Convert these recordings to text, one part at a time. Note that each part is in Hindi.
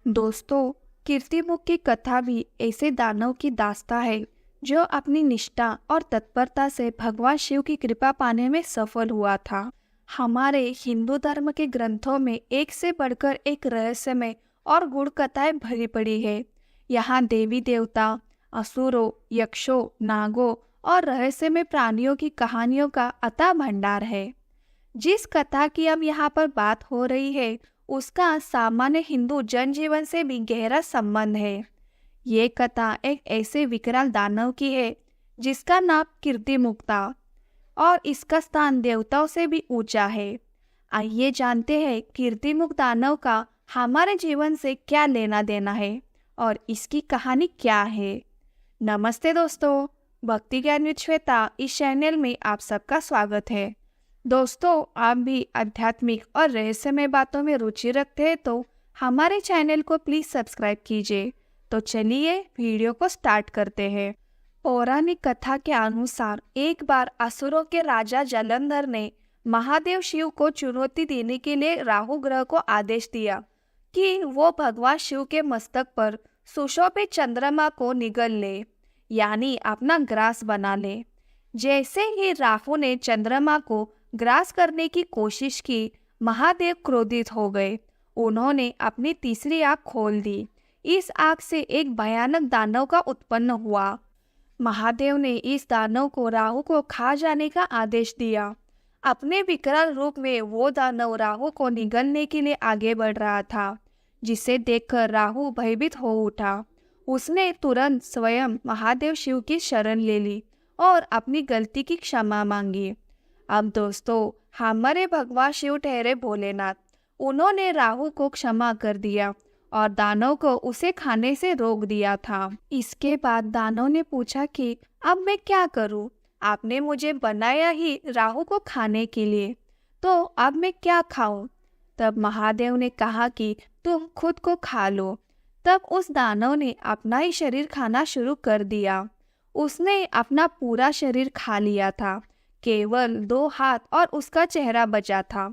दोस्तों, कीर्तिमुख की कथा भी ऐसे दानव की दास्ता है जो अपनी निष्ठा और तत्परता से भगवान शिव की कृपा पाने में सफल हुआ था। हमारे हिंदू धर्म के ग्रंथों में एक से बढ़कर एक रहस्यमय और गूढ़ कथाएं भरी पड़ी है। यहाँ देवी देवता, असुरों, यक्षों, नागों और रहस्यमय प्राणियों की कहानियों का अथाह भंडार है। जिस कथा की अब यहाँ पर बात हो रही है उसका सामान्य हिंदू जनजीवन से भी गहरा संबंध है। ये कथा एक ऐसे विकराल दानव की है जिसका नाम कीर्तिमुख था और इसका स्थान देवताओं से भी ऊंचा है। आइए जानते हैं कीर्तिमुख दानव का हमारे जीवन से क्या लेना देना है और इसकी कहानी क्या है। नमस्ते दोस्तों, भक्ति ज्ञान विद श्वेता इस चैनल में आप सबका स्वागत है। दोस्तों, आप भी आध्यात्मिक और रहस्यमय बातों में रुचि रखते हैं तो हमारे चैनल को प्लीज सब्सक्राइब कीजिए। तो चलिए वीडियो को स्टार्ट करते हैं। पौराणिक कथा के अनुसार एक बार असुरों के राजा जलंधर ने महादेव शिव को चुनौती देने के लिए राहु ग्रह को आदेश दिया कि वो भगवान शिव के मस्तक पर सुशोभित चंद्रमा को निगल ले, यानी अपना ग्रास बना ले। जैसे ही राहु ने चंद्रमा को ग्रास करने की कोशिश की, महादेव क्रोधित हो गए। उन्होंने अपनी तीसरी आंख खोल दी। इस आग से एक भयानक दानव का उत्पन्न हुआ। महादेव ने इस दानव को राहु को खा जाने का आदेश दिया। अपने विकराल रूप में वो दानव राहु को निगलने के लिए आगे बढ़ रहा था, जिसे देखकर राहु भयभीत हो उठा। उसने तुरंत स्वयं महादेव शिव की शरण ले ली और अपनी गलती की क्षमा मांगी। अब दोस्तों, हमारे भगवान शिव ठहरे भोलेनाथ। उन्होंने राहु को क्षमा कर दिया और दानव को उसे खाने से रोक दिया था। इसके बाद दानव ने पूछा कि अब मैं क्या करूं? आपने मुझे बनाया ही राहु को खाने के लिए, तो अब मैं क्या खाऊं? तब महादेव ने कहा कि तुम खुद को खा लो। तब उस दानव ने अपना ही शरीर खाना शुरू कर दिया। उसने अपना पूरा शरीर खा लिया था। केवल 2 हाथ और उसका चेहरा बचा था,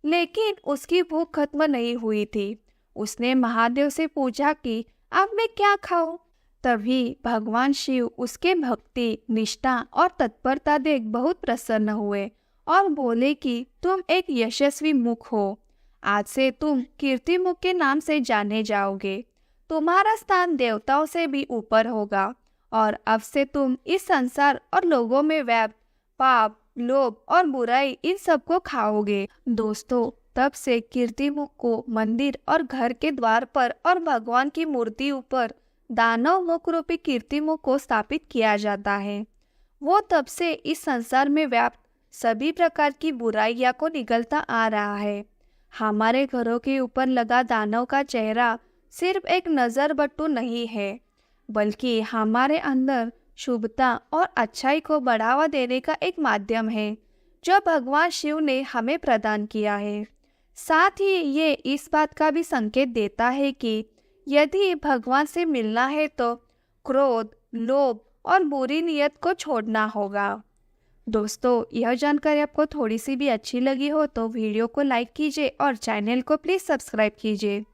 लेकिन उसकी भूख खत्म नहीं हुई थी। उसने महादेव से पूछा कि अब मैं क्या खाऊं? तभी भगवान शिव उसके भक्ति, निष्ठा और तत्परता देख बहुत प्रसन्न हुए और बोले कि तुम एक यशस्वी मुख हो। आज से तुम कीर्तिमुख के नाम से जाने जाओगे। तुम्हारा स्थान देवताओं से भी ऊपर होगा और अब से तुम इस संसार और लोगों में व्याप्त पाप, लोभ और बुराई इन सबको खाओगे। दोस्तों, तब से कीर्तिमुख को मंदिर और घर के द्वार पर और भगवान की मूर्ति ऊपर दानव मुख रूपी कीर्तिमुख को स्थापित किया जाता है। वो तब से इस संसार में व्याप्त सभी प्रकार की बुराइयां को निगलता आ रहा है। हमारे घरों के ऊपर लगा दानव का चेहरा सिर्फ एक नजर बट्टू नहीं है, बल्कि हमारे अंदर शुभता और अच्छाई को बढ़ावा देने का एक माध्यम है जो भगवान शिव ने हमें प्रदान किया है। साथ ही ये इस बात का भी संकेत देता है कि यदि भगवान से मिलना है तो क्रोध, लोभ और बुरी नीयत को छोड़ना होगा। दोस्तों, यह जानकारी आपको थोड़ी सी भी अच्छी लगी हो तो वीडियो को लाइक कीजिए और चैनल को प्लीज़ सब्सक्राइब कीजिए।